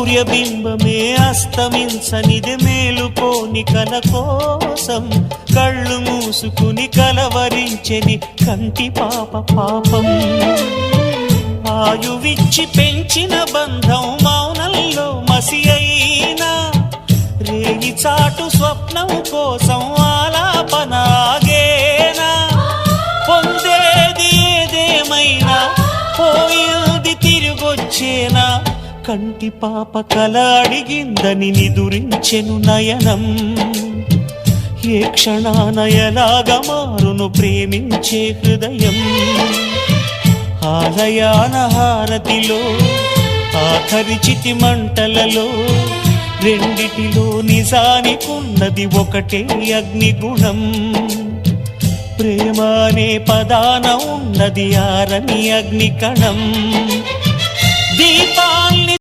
సూర్యబింబమే అస్తమించనిది మేలుకోని కల కోసం కళ్ళు మూసుకుని కలవరించెని కంటి పాప పాపం. ఆయువిచ్చి పెంచిన బంధం మౌనంలో మసి అయినా రేగి చాటు స్వప్నం కోసం ఆలాపనాగేనా. పొందేది ఏదేమైనా పోయేది తిరిగొచ్చేనా. కంటి పాప కల అడిగిందని నిదురించెను నయనం. ఏ క్షణాన ఎలాగ మారును ప్రేమించే హృదయం. ఆలయాన హారతిలో ఆఖరి చితి మంటలలో రెండిటిలో నిజానికున్నది ఒకటే అగ్నిగుణం. ప్రేమ అనే పదాన ఉన్నది ఆరని అగ్నికణం. దీపాల్ని